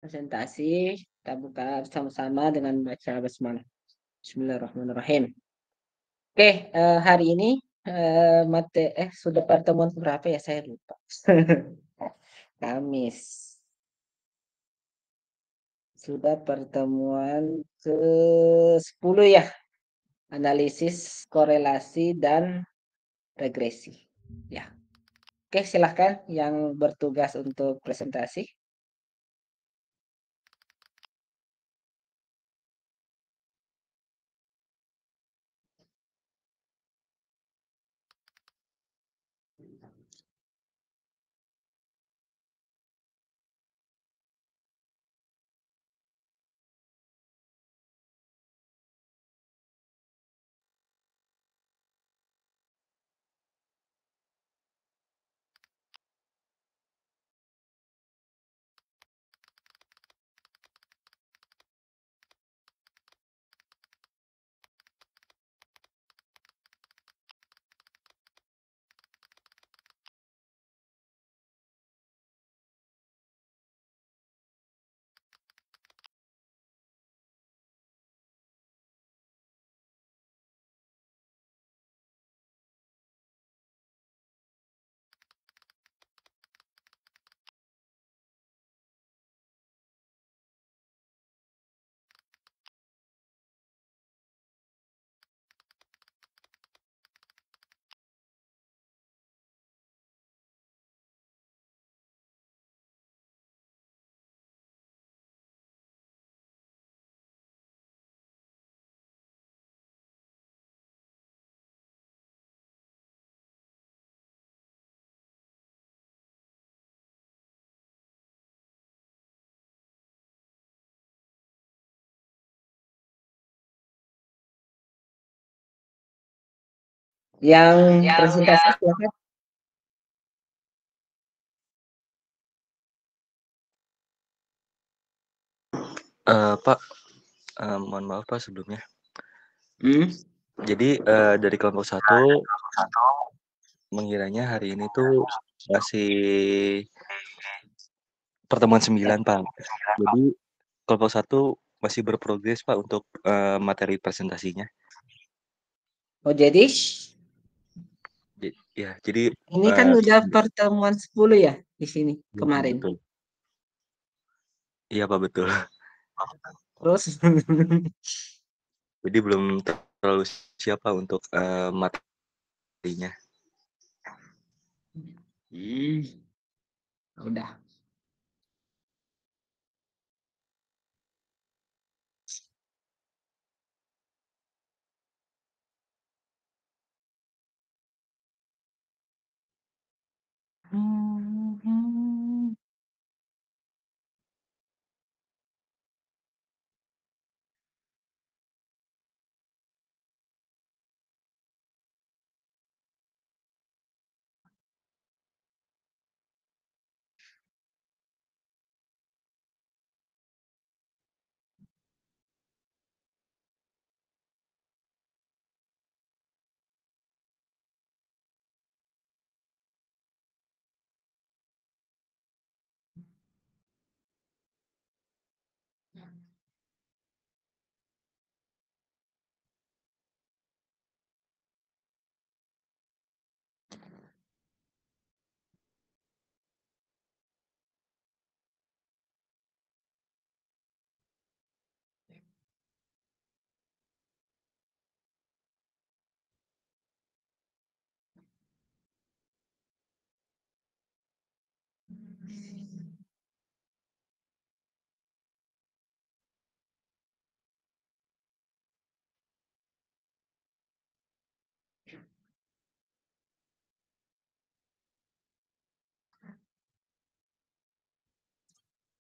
Presentasi, kita buka sama-sama dengan baca basmalah. Bismillahirrahmanirrahim. Oke, hari ini sudah pertemuan berapa ya? Saya lupa. Kamis. Sudah pertemuan ke-10 ya. Analisis korelasi dan regresi. Ya. Oke, silahkan yang bertugas untuk presentasi. Yang presentasi silahkan. Pak, mohon maaf Pak sebelumnya. Hmm. Jadi dari kelompok 1 mengiranya hari ini tuh masih pertemuan 9 Pak. Jadi kelompok 1 masih berprogres Pak untuk materi presentasinya. Oh, jadi Ya, jadi ini kan udah pertemuan 10 ya di sini kemarin. betul. Iya Pak, betul. Terus Jadi belum terlalu siap Pak untuk materinya. udah.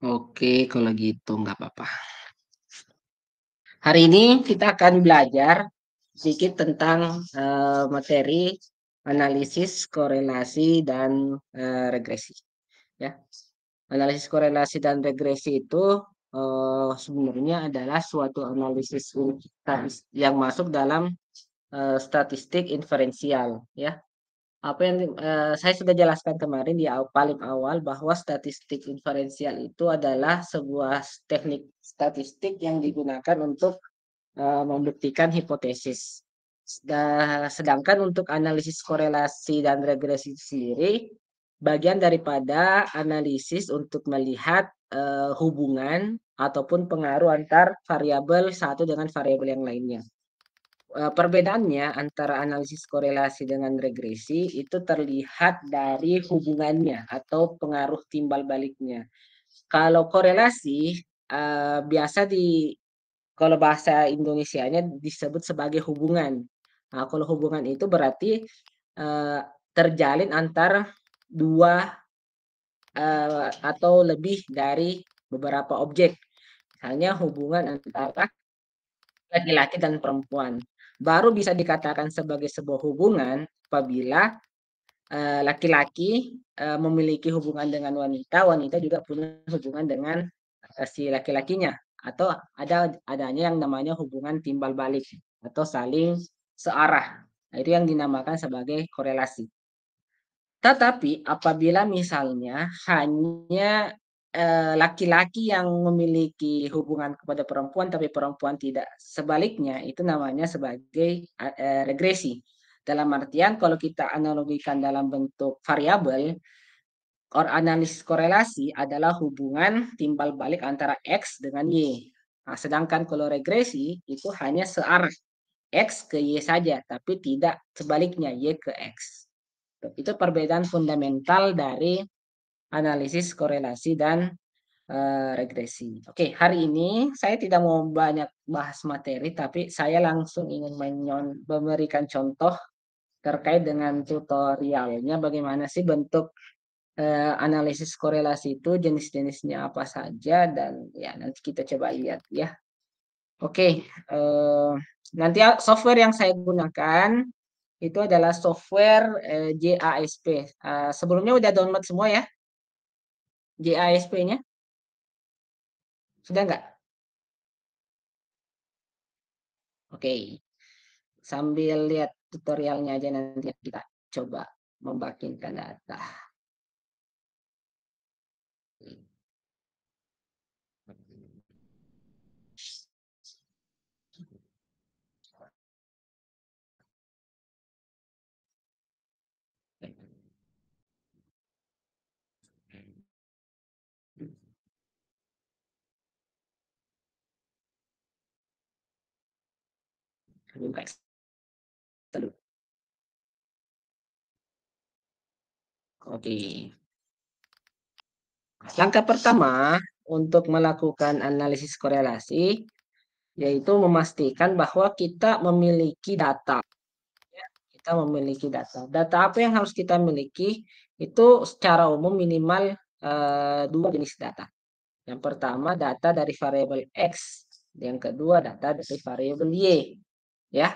Oke, kalau gitu nggak apa-apa. Hari ini kita akan belajar sedikit tentang materi analisis korelasi dan regresi. Ya, analisis korelasi dan regresi itu sebenarnya adalah suatu analisis yang masuk dalam statistik inferensial. Ya, Apa yang saya sudah jelaskan kemarin di paling awal bahwa statistik inferensial itu adalah sebuah teknik statistik yang digunakan untuk membuktikan hipotesis. Sedangkan untuk analisis korelasi dan regresi sendiri, bagian daripada analisis untuk melihat hubungan ataupun pengaruh antar variabel satu dengan variabel yang lainnya. Perbedaannya antara analisis korelasi dengan regresi itu terlihat dari hubungannya atau pengaruh timbal baliknya. Kalau korelasi biasa kalau bahasa Indonesianya disebut sebagai hubungan. Nah, kalau hubungan itu berarti terjalin antara dua atau lebih dari beberapa objek. Misalnya hubungan antara laki-laki dan perempuan. Baru bisa dikatakan sebagai sebuah hubungan apabila laki-laki memiliki hubungan dengan wanita, wanita juga punya hubungan dengan si laki-lakinya, atau adanya yang namanya hubungan timbal balik atau saling searah. Nah, itu yang dinamakan sebagai korelasi. Tetapi apabila misalnya hanya laki-laki yang memiliki hubungan kepada perempuan tapi perempuan tidak, sebaliknya itu namanya sebagai regresi. Dalam artian kalau kita analogikan dalam bentuk variabel, analisis korelasi adalah hubungan timbal balik antara X dengan Y. Nah, sedangkan kalau regresi itu hanya searah X ke Y saja, tapi tidak sebaliknya Y ke X. Itu perbedaan fundamental dari analisis korelasi dan regresi. Oke, hari ini saya tidak mau banyak bahas materi, tapi saya langsung ingin memberikan contoh terkait dengan tutorialnya bagaimana sih bentuk analisis korelasi itu, jenis-jenisnya apa saja, dan ya nanti kita coba lihat ya. Oke, nanti software yang saya gunakan itu adalah software JASP. Sebelumnya udah download semua ya JASP-nya? Sudah nggak? Oke, sambil lihat tutorialnya aja nanti kita coba membagikan data. Oke. Langkah pertama untuk melakukan analisis korelasi yaitu memastikan bahwa kita memiliki data. Kita memiliki data. Data apa yang harus kita miliki? Itu secara umum minimal dua jenis data. Yang pertama data dari variabel X, yang kedua data dari variabel Y. Ya,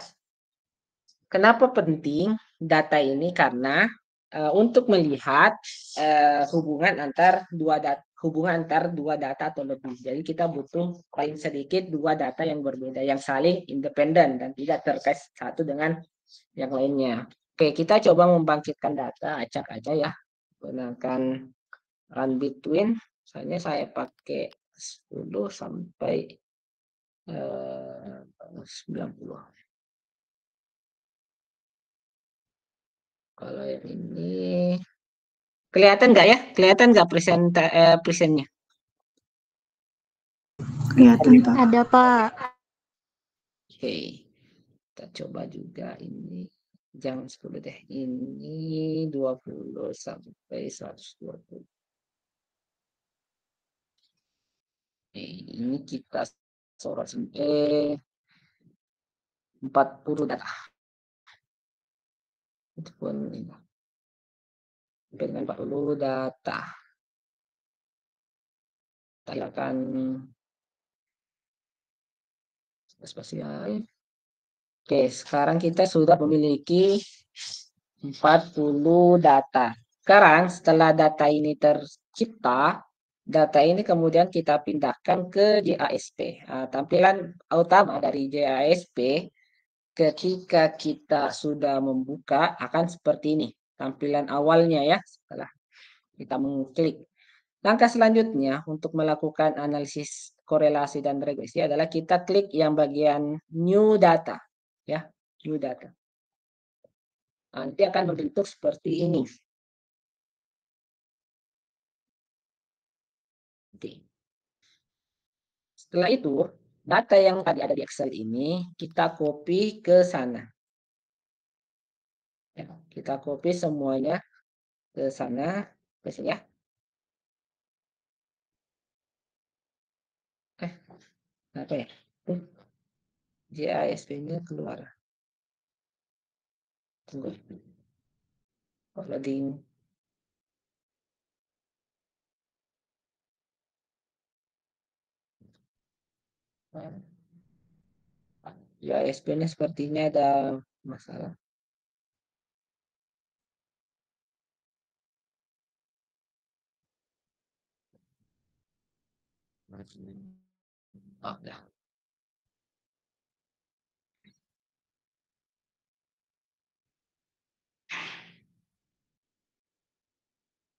kenapa penting data ini? Karena untuk melihat hubungan antar dua data atau lebih. Jadi kita butuh paling sedikit dua data yang berbeda, yang saling independen dan tidak terkait satu dengan yang lainnya. Oke, kita coba membangkitkan data, acak aja ya. Gunakan run between. Misalnya saya pakai 10 sampai 90. Kalau yang ini kelihatan nggak ya? Kelihatan nggak presennya? Kelihatan, Pak. Ada, Pak. Oke, kita coba juga ini. Jangan 10 deh. Ini 20 sampai 120. Ini kita sorot sampai 40 data. Itu pun dengan 40 data. Kita akan spasial. Oke, sekarang kita sudah memiliki 40 data. Sekarang setelah data ini tercipta, data ini kemudian kita pindahkan ke JASP. Nah, tampilan utama dari JASP ketika kita sudah membuka akan seperti ini. tampilan awalnya ya setelah kita mengklik. Langkah selanjutnya untuk melakukan analisis korelasi dan regresi adalah kita klik yang bagian new data ya, new data. Nanti akan berbentuk seperti ini. Setelah itu, data yang tadi ada di Excel ini kita copy ke sana. Ya, kita copy semuanya ke sana, ke sini ya. Apa ya? GISP-nya keluar. Tunggu. Loading. GISP-nya sepertinya ada masalah. Oh, dah.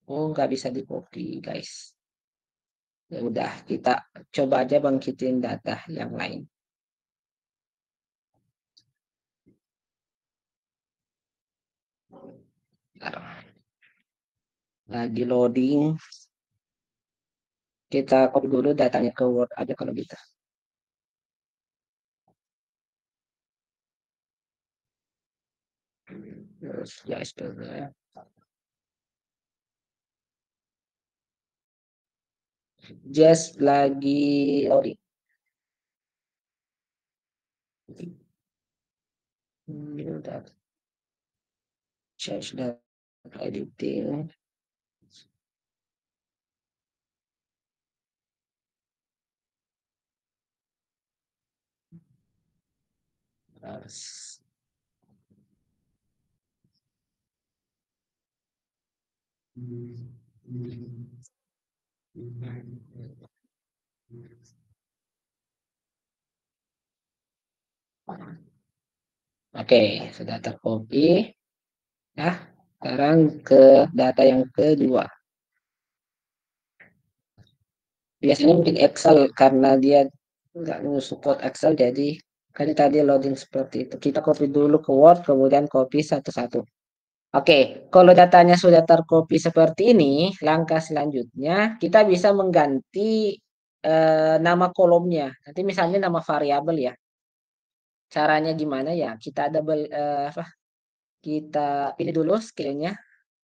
Oh, nggak bisa di copy, guys. Ya udah, kita coba aja bangkitin data yang lain. Lagi loading. Kita copy dulu datanya ke Word aja kalau gitu. Terus ya istilahnya. Just lagi loading. Udah. Change data editing. Oke, sudah tercopy. Nah, sekarang ke data yang kedua. Biasanya mungkin Excel karena dia nggak support Excel, jadi kan tadi loading seperti itu. Kita copy dulu ke Word, kemudian copy satu-satu. Oke, kalau datanya sudah tercopy seperti ini, langkah selanjutnya kita bisa mengganti nama kolomnya. Nanti misalnya nama variabel ya. Caranya gimana ya? Kita double kita pilih dulu scale-nya.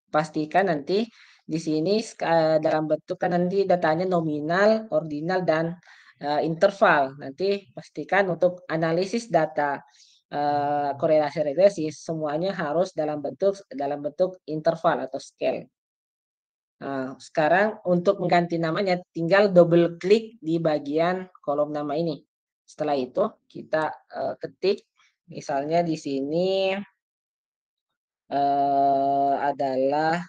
Pastikan nanti di sini dalam bentuk kan nanti datanya nominal, ordinal dan interval. Nanti pastikan untuk analisis data korelasi regresi semuanya harus dalam bentuk interval atau scale. Nah, sekarang untuk mengganti namanya tinggal double klik di bagian kolom nama ini. Setelah itu kita ketik misalnya di sini adalah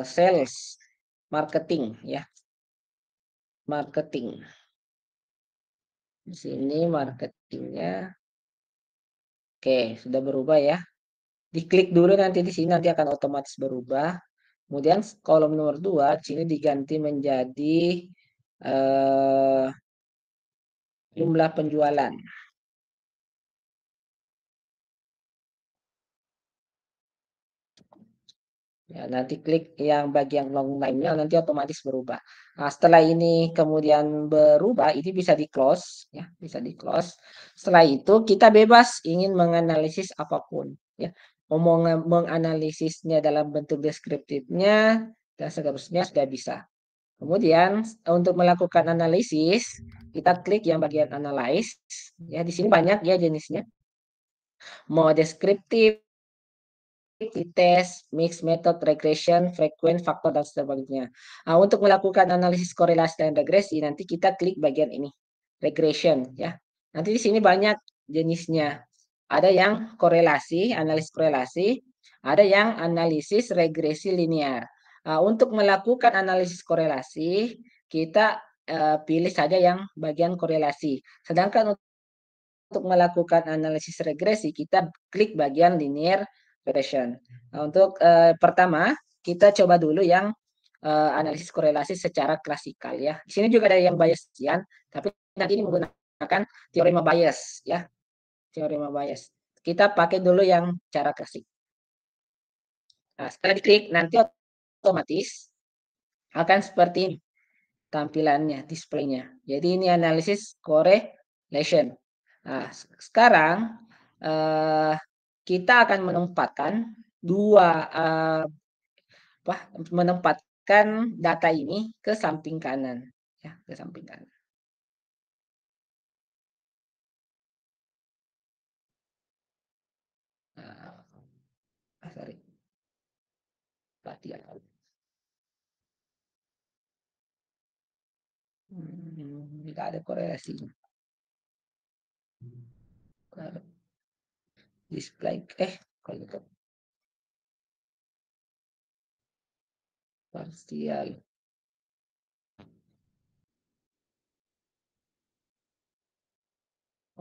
sales marketing ya. Marketing. Di sini marketingnya. Oke, sudah berubah ya. Diklik dulu nanti di sini nanti akan otomatis berubah. Kemudian kolom nomor 2 sini diganti menjadi jumlah penjualan. Ya, nanti klik yang bagian long line-nya nanti otomatis berubah. Nah, setelah ini kemudian berubah, ini bisa di-close ya, bisa di-close. Setelah itu kita bebas ingin menganalisis apapun ya. Mau menganalisisnya dalam bentuk deskriptifnya dan seterusnya sudah bisa. Kemudian untuk melakukan analisis, kita klik yang bagian analyze ya. Di sini banyak ya jenisnya. Mau deskriptif, tes, mix method, regression, frequent, faktor, dan sebagainya. Nah, untuk melakukan analisis korelasi dan regresi, nanti kita klik bagian ini, regression ya. Nanti di sini banyak jenisnya. Ada yang korelasi, analisis korelasi, ada yang analisis regresi linear. Nah, untuk melakukan analisis korelasi, kita pilih saja yang bagian korelasi. Sedangkan untuk melakukan analisis regresi, kita klik bagian linear regression. Nah, untuk pertama kita coba dulu yang analisis korelasi secara klasikal ya. Di sini juga ada yang Bayesian, tapi nanti ini menggunakan teorema Bayes ya. Teorema Bayes. Kita pakai dulu yang cara klasik. Nah, setelah diklik nanti otomatis akan seperti ini tampilannya, displaynya. Jadi ini analisis correlation. Nah, sekarang kita akan menempatkan data ini ke samping kanan, ya, ke samping kanan. Sorry. Tidak ada korelasinya. Display kalau itu parsial.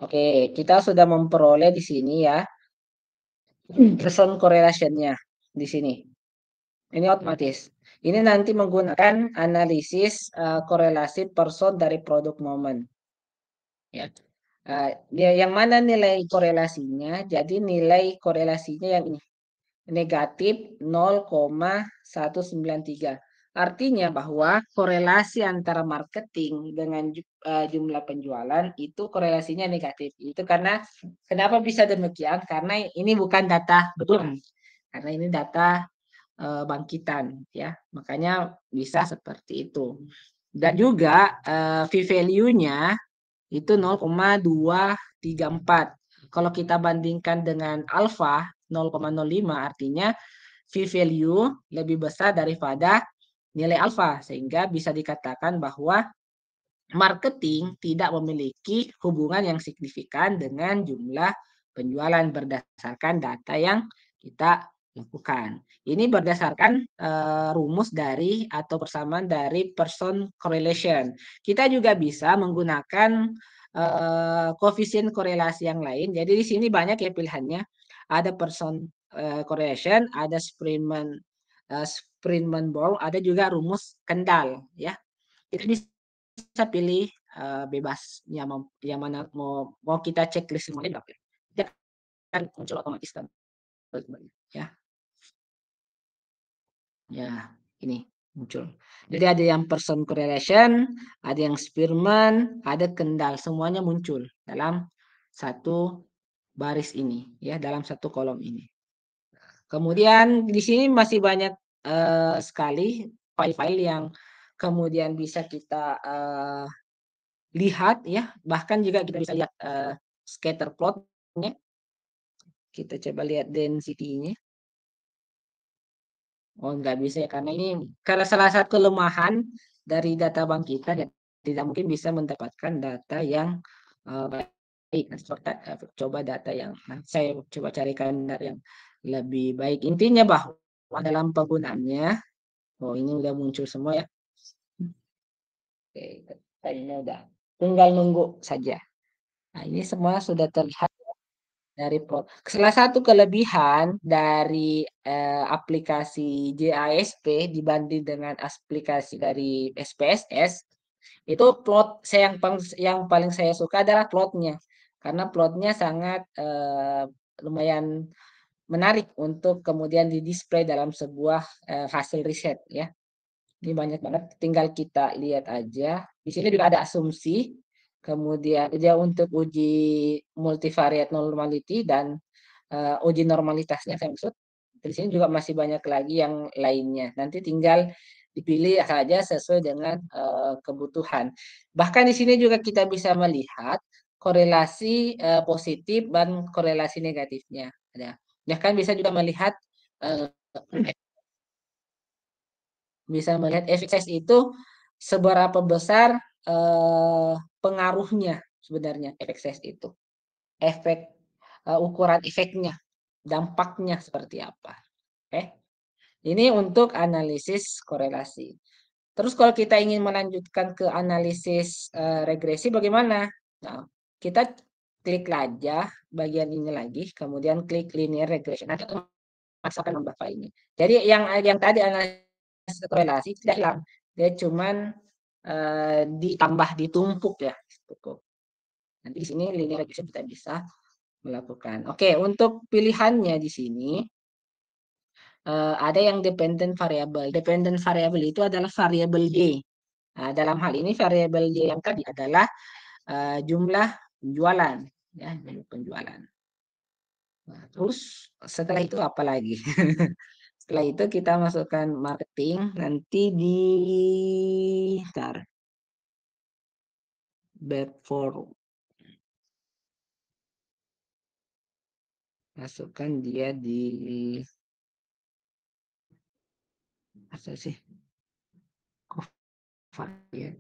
Oke, kita sudah memperoleh di sini ya person correlation-nya di sini. Ini otomatis. Ini nanti menggunakan analisis korelasi person dari produk moment. Ya. Yang mana nilai korelasinya? Jadi nilai korelasinya yang ini. Negatif 0,193. Artinya bahwa korelasi antara marketing dengan jumlah penjualan itu korelasinya negatif. Itu karena kenapa bisa demikian? Karena ini bukan data betul. Karena ini data bangkitan ya. Makanya bisa seperti itu. Dan juga V-value-nya itu 0,234. Kalau kita bandingkan dengan alfa 0,05 artinya V-value lebih besar daripada nilai alfa sehingga bisa dikatakan bahwa marketing tidak memiliki hubungan yang signifikan dengan jumlah penjualan berdasarkan data yang kita lakukan. Ini berdasarkan rumus dari atau persamaan dari person correlation. Kita juga bisa menggunakan koefisien korelasi yang lain. Jadi di sini banyak ya pilihannya. Ada person correlation, ada Sprintman-Bowl, ada juga rumus Kendall ya. Kita bisa pilih bebas yang mana mau kita checklist semuanya dia akan muncul otomatis kan ya. Ya, ini muncul. Jadi ada yang person correlation, ada yang Spearman, ada Kendall, semuanya muncul dalam satu baris ini ya, dalam satu kolom ini. Kemudian di sini masih banyak sekali file-file yang kemudian bisa kita lihat ya, bahkan juga kita bisa lihat scatter plot-nya. Kita coba lihat density-nya. Oh, nggak bisa ya, karena salah satu kelemahan dari data bank kita tidak mungkin bisa mendapatkan data yang baik. Coba data yang saya coba carikan data yang lebih baik. Intinya bahwa dalam penggunaannya, oh ini udah muncul semua ya. Oke, ini udah. Tinggal nunggu saja. Nah, ini semua sudah terlihat dari plot. Salah satu kelebihan dari aplikasi JASP dibanding dengan aplikasi dari SPSS itu plot yang paling saya suka adalah plotnya karena plotnya sangat lumayan menarik untuk kemudian didisplay dalam sebuah hasil riset ya. Ini banyak banget, tinggal kita lihat aja. Di sini juga ada asumsi. Kemudian dia untuk uji multivariate normality dan uji normalitasnya saya maksud. Di sini juga masih banyak lagi yang lainnya. Nanti tinggal dipilih saja sesuai dengan kebutuhan. Bahkan di sini juga kita bisa melihat korelasi positif dan korelasi negatifnya. Ada. Bahkan bisa juga melihat efek size itu seberapa besar pengaruhnya sebenarnya efek size itu. Ukuran efeknya, dampaknya seperti apa. Oke. Ini untuk analisis korelasi. Terus kalau kita ingin melanjutkan ke analisis regresi bagaimana? Nah, kita klik aja bagian ini lagi, kemudian klik linear regression. Nanti paksakan nambah filenya. Jadi yang tadi analisis korelasi tidak hilang, dia cuman ditambah, ditumpuk ya, cukup. Nanti di sini linear regression kita bisa melakukan. Oke, untuk pilihannya di sini ada yang dependent variable. Dependent variable itu adalah variabel Y. Nah, dalam hal ini variabel Y yang tadi adalah jumlah penjualan, ya, jumlah penjualan. Nah, terus setelah itu apa lagi? Setelah itu kita masukkan marketing, nanti di back for masukkan dia di apa sih? Ya.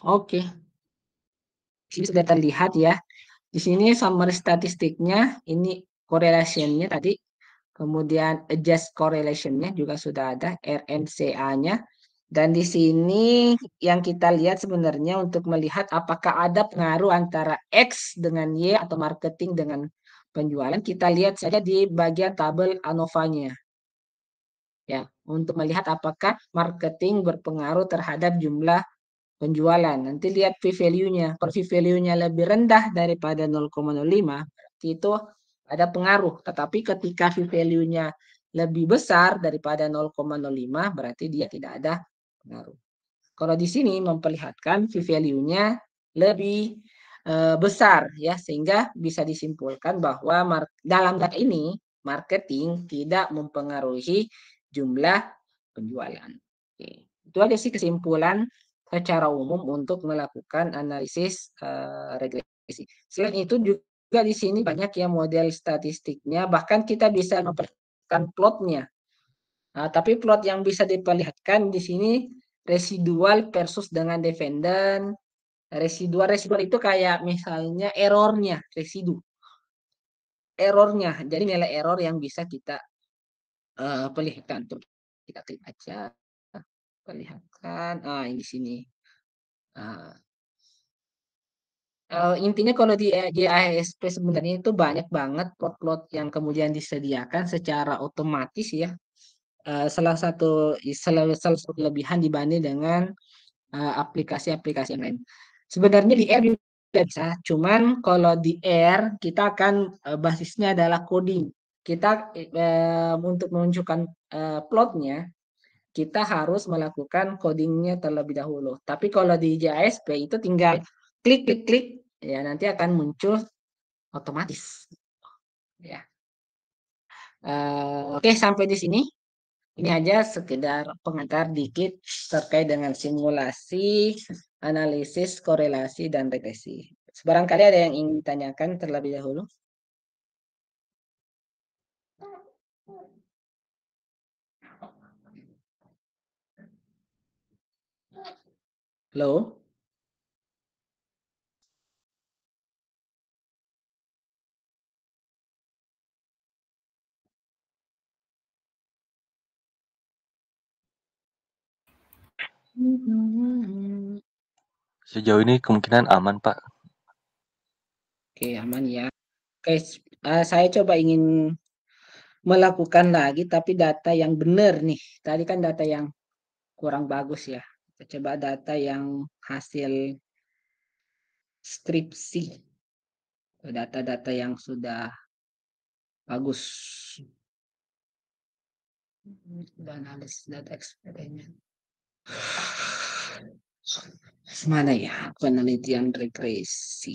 Oke. Ini sudah terlihat ya. Di sini summary statistiknya, ini correlation-nya tadi, kemudian adjust correlation-nya juga sudah ada, RNCA-nya. Dan di sini yang kita lihat sebenarnya untuk melihat apakah ada pengaruh antara X dengan Y atau marketing dengan penjualan, kita lihat saja di bagian tabel ANOVA-nya. Ya, untuk melihat apakah marketing berpengaruh terhadap jumlah penjualan. Nanti lihat p-value-nya. Kalau p-value-nya lebih rendah daripada 0,05, itu ada pengaruh. Tetapi ketika p-value-nya lebih besar daripada 0,05, berarti dia tidak ada pengaruh. Kalau di sini memperlihatkan p-value-nya lebih besar, ya, sehingga bisa disimpulkan bahwa dalam data ini marketing tidak mempengaruhi jumlah penjualan. Oke. Itu aja sih kesimpulan secara umum untuk melakukan analisis regresi. Selain itu juga di sini banyak ya model statistiknya, bahkan kita bisa memperlihatkan plotnya. Nah, tapi plot yang bisa diperlihatkan di sini residual versus dengan dependent. Residual itu kayak misalnya errornya, errornya. Jadi nilai error yang bisa kita perlihatkan. Tuh, kita klik aja, perlihatkan. Ini di sini. Intinya kalau di ASP sebenarnya itu banyak banget plot-plot yang kemudian disediakan secara otomatis ya. Salah satu kelebihan dibanding dengan aplikasi-aplikasi yang lain. Sebenarnya di R juga bisa, cuman kalau di R kita akan basisnya adalah coding. Kita untuk menunjukkan plotnya kita harus melakukan codingnya terlebih dahulu. Tapi kalau di JASP itu tinggal klik, ya nanti akan muncul otomatis. Ya. Oke, sampai di sini. Ini aja sekedar pengantar dikit terkait dengan simulasi, analisis, korelasi, dan regresi. Barangkali ada yang ingin ditanyakan terlebih dahulu. Halo? Sejauh ini kemungkinan aman, Pak. Oke, aman ya. Oke, saya coba ingin melakukan lagi, tapi data yang benar nih. Tadi kan data yang kurang bagus ya. Kita coba data yang hasil skripsi. Data-data yang sudah bagus. Analisis data eksperimen. Mana ya penelitian regresi?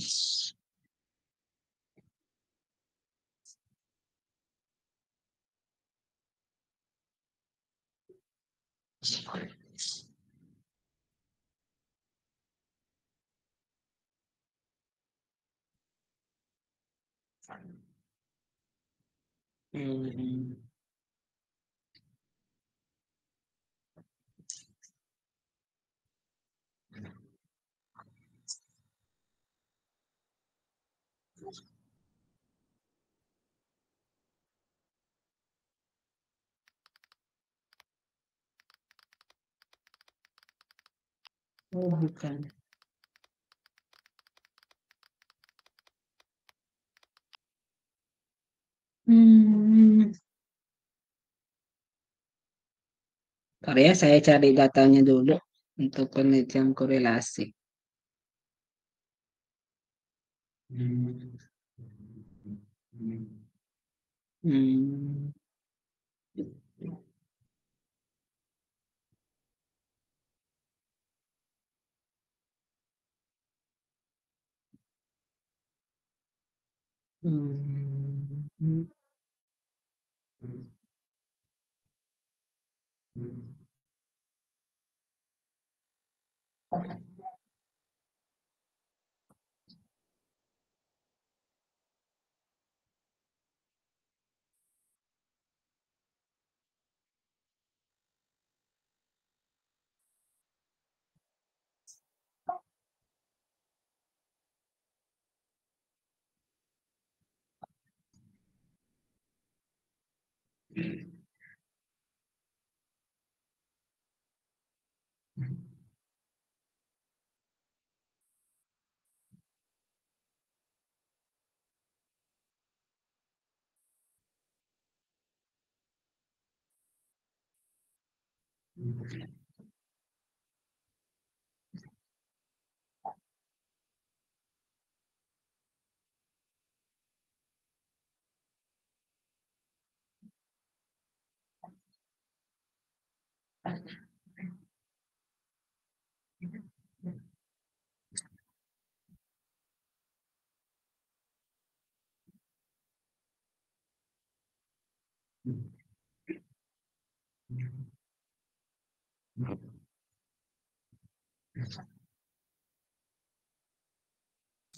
Oh, bukan. Bentar ya, saya cari datanya dulu untuk penelitian korelasi. Hmm. Hmm.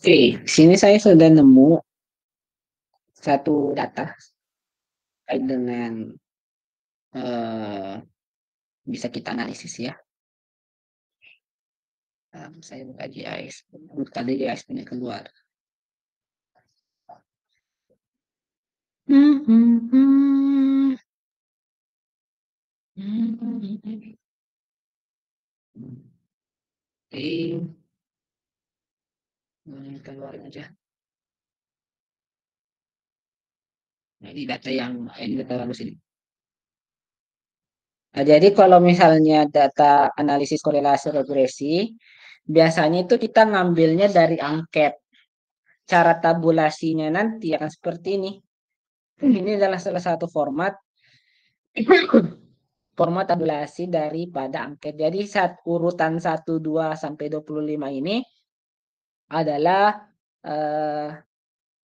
Oke, sini saya sudah nemu satu data terkait dengan bisa kita analisis ya. Saya buka GIS, buka GIS punya keluar. Keluar aja. Nah, ini data yang ini data bagus ini. Nah, jadi kalau misalnya data analisis korelasi regresi, biasanya itu kita ngambilnya dari angket. Cara tabulasinya nanti akan seperti ini. Ini adalah salah satu format tabulasi daripada angket. Jadi urutan 1, 2 sampai 25 ini adalah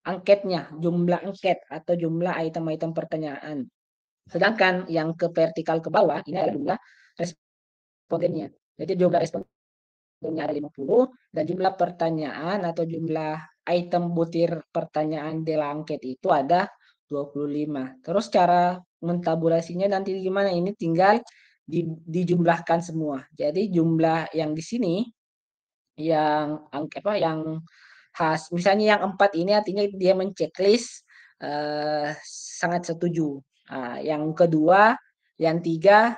angketnya, jumlah angket atau jumlah item-item pertanyaan. Sedangkan yang ke vertikal ke bawah ini adalah jumlah respondennya. Jadi jumlah respondennya ada 50 dan jumlah pertanyaan atau jumlah item butir pertanyaan di angket itu ada 25. Terus cara mentabulasinya nanti gimana? Ini tinggal dijumlahkan semua. Jadi jumlah yang di sini yang yang khas, misalnya yang 4 ini artinya dia menceklis sangat setuju. Yang kedua, yang 3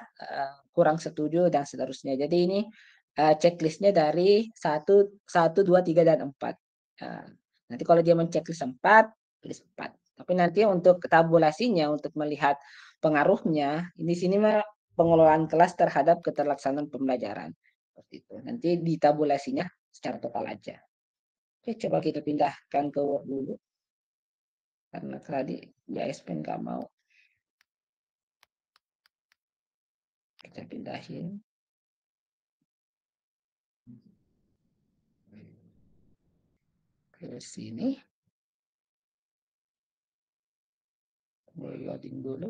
kurang setuju dan seterusnya. Jadi ini checklistnya dari 1, 2, 3 dan 4. Nanti kalau dia menceklis 4, tulis 4. Tapi nanti untuk tabulasinya, untuk melihat pengaruhnya, di sini pengelolaan kelas terhadap keterlaksanaan pembelajaran. Seperti itu. Nanti ditabulasinya secara total aja. Oke, coba kita pindahkan ke Word dulu. Karena tadi JSP nggak mau. Kita pindahin. Ke sini. Loading dulu.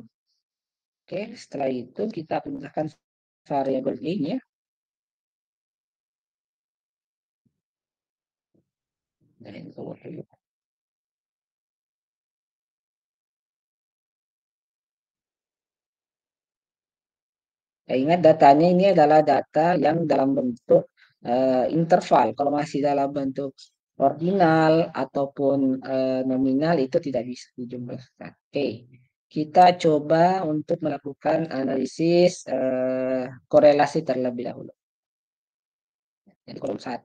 Oke, setelah itu kita pindahkan variabel ini ya. Dan ini ke Word dulu. Ya, ingat datanya ini adalah data yang dalam bentuk interval. Kalau masih dalam bentuk ordinal ataupun nominal itu tidak bisa dijumlahkan. Oke, kita coba untuk melakukan analisis korelasi terlebih dahulu. Jadi kolom 1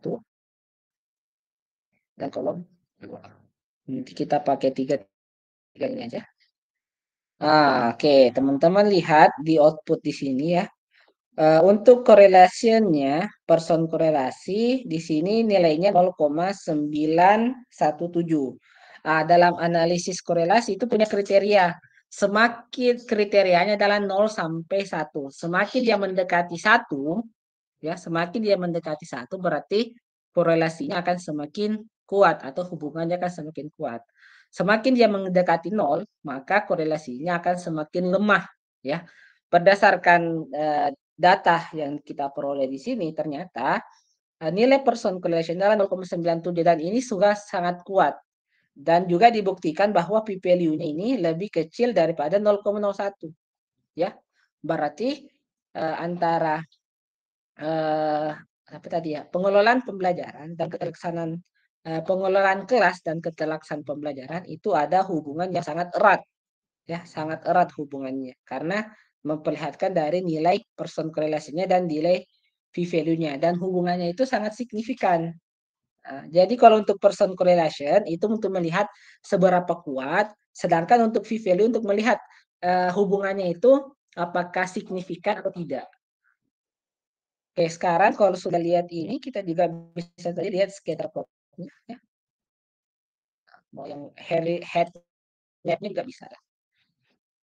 dan kolom 2. Nanti kita pakai 3 ini aja. Oke, teman-teman lihat di output di sini ya. Untuk correlation-nya, person korelasi di sini nilainya 0,917. Dalam analisis korelasi itu punya kriteria. Semakin kriterianya adalah 0 sampai 1. Semakin dia mendekati 1, ya, semakin dia mendekati 1 berarti korelasinya akan semakin kuat atau hubungannya akan semakin kuat. Semakin dia mendekati 0, maka korelasinya akan semakin lemah, ya. Berdasarkan data yang kita peroleh di sini ternyata nilai person correlation adalah 0,97 dan ini sudah sangat kuat dan juga dibuktikan bahwa p-value-nya ini lebih kecil daripada 0,01, ya. Berarti antara apa tadi ya, pengelolaan pembelajaran dan keterlaksanaan pengelolaan kelas dan keterlaksanaan pembelajaran itu ada hubungan yang sangat erat, ya, sangat erat hubungannya karena memperlihatkan dari nilai person korelasinya dan nilai p-value-nya dan hubungannya itu sangat signifikan. Jadi kalau untuk person correlation itu untuk melihat seberapa kuat, sedangkan untuk p-value untuk melihat hubungannya itu apakah signifikan atau tidak. Oke, sekarang kalau sudah lihat ini, kita juga bisa tadi lihat scatter plot-nya, ya. Mau yang head map-nya juga bisa.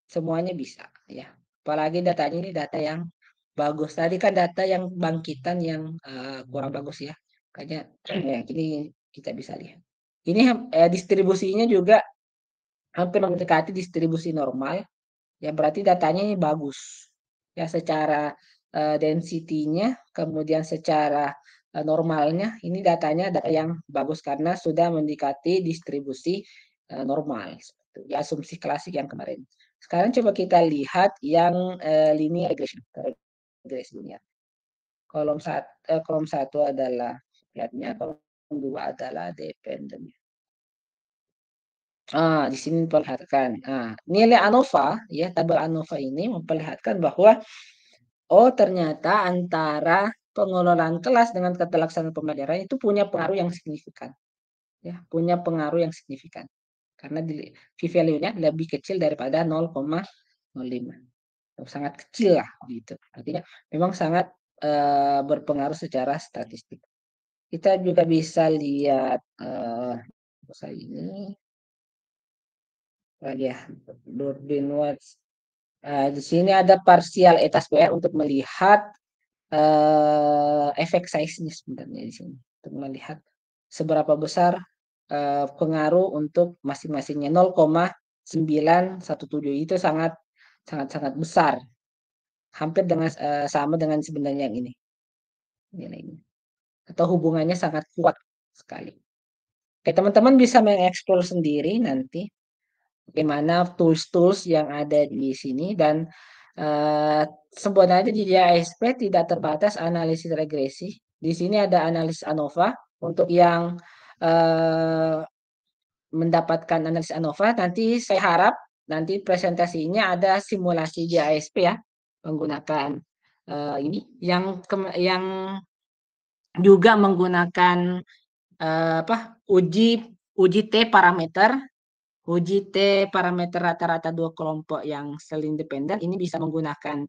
Semuanya bisa, ya. Apalagi datanya ini data yang bagus. Tadi kan data yang bangkitan yang kurang bagus ya. Kayaknya ya, ini kita bisa lihat. Ini distribusinya juga hampir mendekati distribusi normal. Ya berarti datanya ini bagus. Ya secara density-nya, kemudian secara normalnya, ini datanya data yang bagus karena sudah mendekati distribusi normal. Ya, asumsi klasik yang kemarin. Sekarang coba kita lihat yang linear regression. Regresi linear. Kolom satu adalah lihatnya, kolom dua adalah dependent. Di sini memperlihatkan. Nilai ANOVA, ya, tabel ANOVA ini memperlihatkan bahwa ternyata antara pengelolaan kelas dengan keterlaksanaan pembelajaran itu punya pengaruh yang signifikan. Ya, punya pengaruh yang signifikan. Karena p-value-nya lebih kecil daripada 0,05. Sangat kecil lah gitu. Artinya memang sangat berpengaruh secara statistik. Kita juga bisa lihat ini ya, Durbin Watts. Di sini ada partial eta square untuk melihat efek size-nya sebenarnya di sini untuk melihat seberapa besar pengaruh untuk masing-masingnya. 0,917 itu sangat besar, hampir dengan sama dengan sebenarnya yang ini nilainya, atau hubungannya sangat kuat sekali. Oke, teman-teman bisa mengeksplor sendiri nanti bagaimana tools-tools yang ada di sini dan sebenarnya di JISP tidak terbatas analisis regresi. Di sini ada analisis ANOVA untuk yang mendapatkan analisis ANOVA. Nanti saya harap nanti presentasinya ada simulasi JISP ya, menggunakan ini yang juga menggunakan uji T parameter. Uji T parameter rata-rata dua kelompok yang sel independen ini bisa menggunakan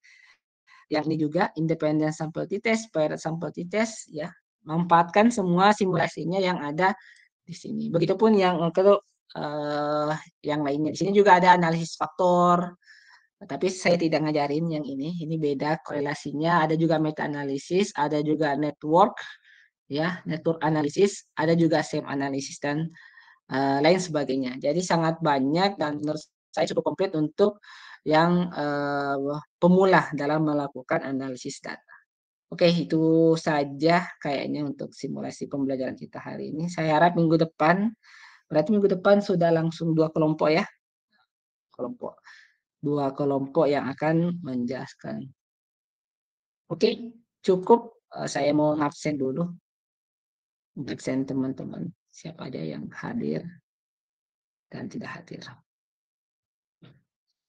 yang ini juga independent sample t-test, paired sample t-test, ya, memanfaatkan semua simulasinya yang ada di sini. Begitupun yang yang lainnya. Di sini juga ada analisis faktor, tapi saya tidak ngajarin yang ini beda korelasinya. Ada juga meta analisis, ada juga network, ya, network analisis, ada juga SEM analisis dan lain sebagainya. Jadi sangat banyak dan menurut saya cukup komplit untuk yang pemula dalam melakukan analisis data. Oke, itu saja kayaknya untuk simulasi pembelajaran kita hari ini. Saya harap minggu depan, berarti minggu depan sudah langsung 2 kelompok ya. Dua kelompok yang akan menjelaskan. Oke, cukup. Saya mau absen dulu. Absen teman-teman. Siapa ada yang hadir dan tidak hadir.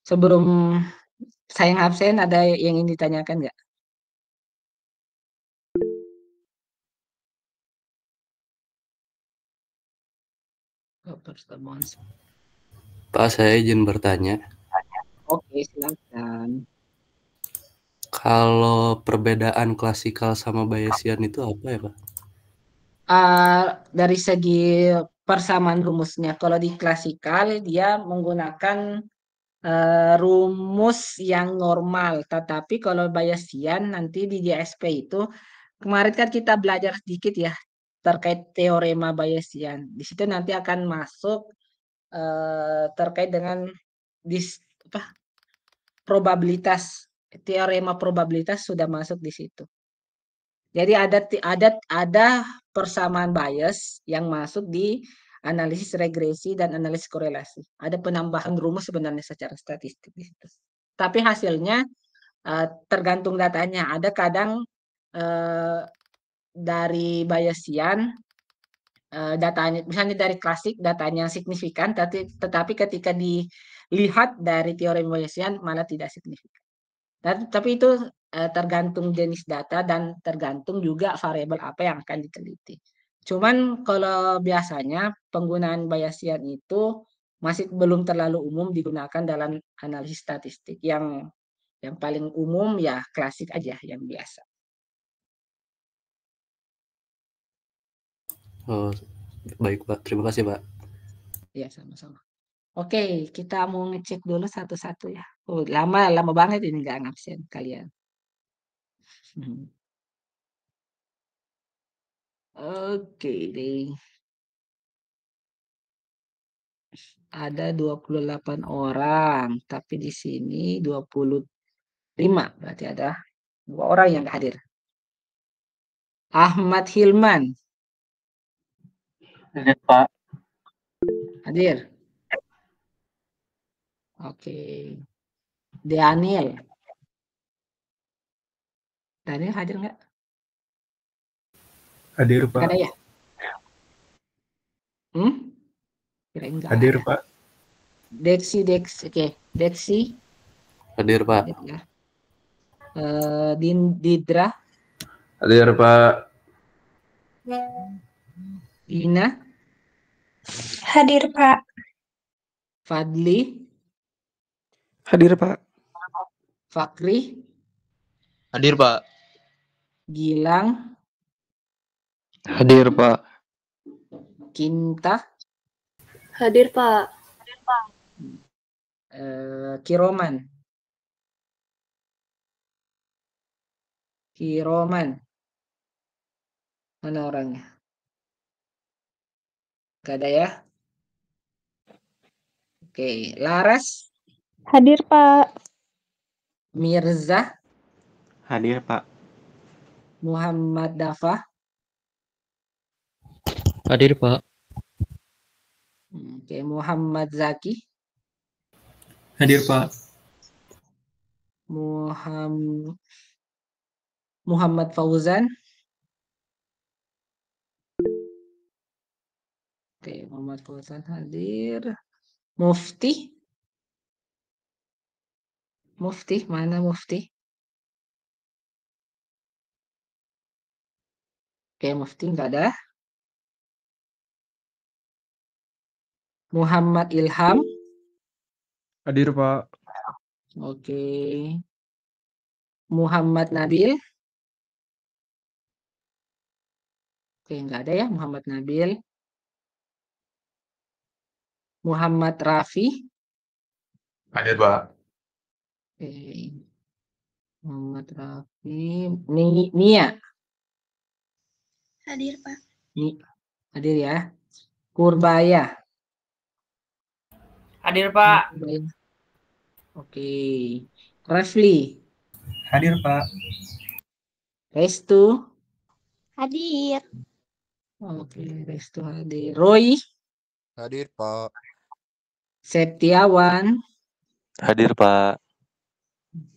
Sebelum saya absen, ada yang ingin ditanyakan nggak? Pak, saya izin bertanya. Oke, silakan. Kalau perbedaan klasikal sama Bayesian itu apa ya, Pak? Dari segi persamaan rumusnya, kalau di klasikal dia menggunakan rumus yang normal, tetapi kalau Bayesian nanti di JSP itu kemarin kan kita belajar sedikit ya terkait teorema Bayesian. Di situ nanti akan masuk terkait dengan apa, probabilitas, teorema probabilitas sudah masuk di situ. Jadi ada persamaan bias yang masuk di analisis regresi dan analisis korelasi. Ada penambahan rumus sebenarnya secara statistik di situ. Tapi hasilnya tergantung datanya. Ada kadang dari Bayesian datanya, misalnya dari klasik datanya signifikan, tetapi ketika dilihat dari teori Bayesian malah tidak signifikan. Tapi itu tergantung jenis data dan tergantung juga variabel apa yang akan diteliti. Cuman kalau biasanya penggunaan Bayesian itu masih belum terlalu umum digunakan dalam analisis statistik. Yang paling umum ya klasik aja yang biasa. Oh, baik Pak, terima kasih Pak. Ya sama-sama. Oke, kita mau ngecek dulu satu-satu ya. Oh, lama banget ini nggak ngabsen kalian. Oke deh. Ada 28 orang, tapi di sini 25. Berarti ada 2 orang yang hadir. Ahmad Hilman. Hadir, Pak. Hadir. Oke. Daniel. Daniel hadir nggak? Hadir, Nggak Pak. ada ya? Kirain nggak Hadir, ada. Pak. Deksi. Oke. Deksi. Hadir Pak. Hadir ya. Didra. Hadir, Pak. Ina. Hadir, Pak. Fadli. Hadir, Pak. Fakri. Hadir, Pak. Gilang. Hadir, Pak. Kinta. Hadir, Pak. Kiroman. Mana orangnya? Gak ada ya? Oke, Laras. Hadir, Pak. Mirza. Hadir, Pak. Muhammad Dafa. Hadir, Pak. Oke, Muhammad Zaki. Hadir, Pak. Muhammad Fauzan. Oke, Muhammad Fauzan hadir. Mufti. Mana Mufti? Oke, Mufti nggak ada. Muhammad Ilham. Hadir, Pak. Oke. Muhammad Nabil. Oke, nggak ada ya Muhammad Nabil. Muhammad Rafi. Hadir, Pak. Oke. Muhammad Rafi. Nia. Hadir, Pak. Hadir ya. Kurbaya. Hadir, Pak. Oke. Rafli. Hadir, Pak. Restu. Hadir. Oke, Restu hadir. Roy. Hadir, Pak. Septiawan. Hadir, Pak.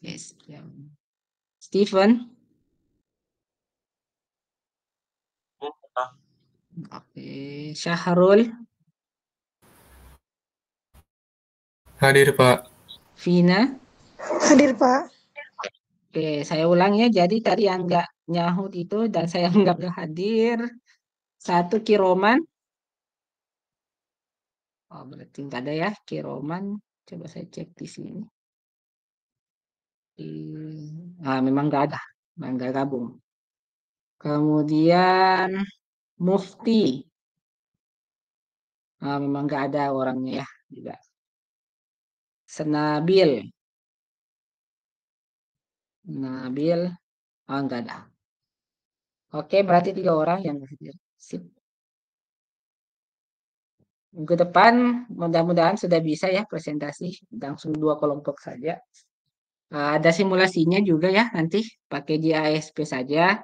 Yes. Steven. Oke, Syahrul. Hadir, Pak. Vina. Hadir, Pak. Oke, saya ulang ya. Jadi tadi yang nggak nyahut itu dan saya nggak hadir. 1 Kiroman. Oh, berarti nggak ada ya Kiroman. Coba saya cek di sini. Memang nggak gabung. Kemudian Mufti, memang nggak ada orangnya ya juga. Senabil, nggak ada. Oke, berarti 3 orang yang hadir. Sip. Minggu depan mudah-mudahan sudah bisa ya presentasi, langsung 2 kelompok saja. Ada simulasinya juga ya, nanti pakai JASP saja.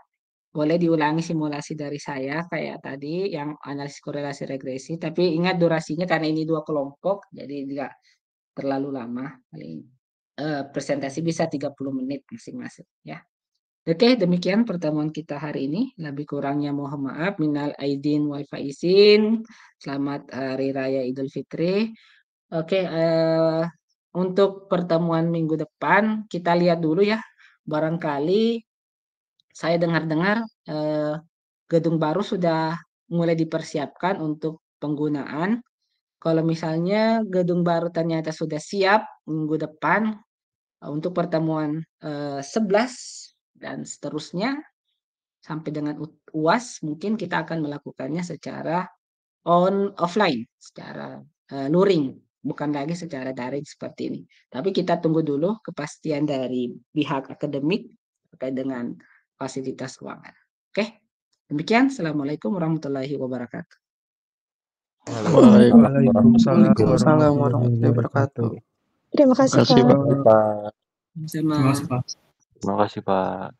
Boleh diulangi simulasi dari saya kayak tadi yang analisis korelasi regresi, tapi ingat durasinya karena ini 2 kelompok, jadi tidak terlalu lama. Paling presentasi bisa 30 menit masing-masing ya. Oke, demikian pertemuan kita hari ini. Lebih kurangnya mohon maaf. Minal aidin wal faizin. Selamat Hari Raya Idul Fitri. Oke, untuk pertemuan minggu depan kita lihat dulu ya. Barangkali saya dengar-dengar gedung baru sudah mulai dipersiapkan untuk penggunaan. Kalau misalnya gedung baru ternyata sudah siap minggu depan untuk pertemuan 11 dan seterusnya sampai dengan UAS, mungkin kita akan melakukannya secara offline, secara luring, bukan lagi secara daring seperti ini. Tapi kita tunggu dulu kepastian dari pihak akademik terkait dengan fasilitas ruangan. Oke, demikian. Assalamualaikum warahmatullahi wabarakatuh. Waalaikumsalam warahmatullahi wabarakatuh. Terima kasih, Pak. Pak. Sama. Terima kasih, Pak.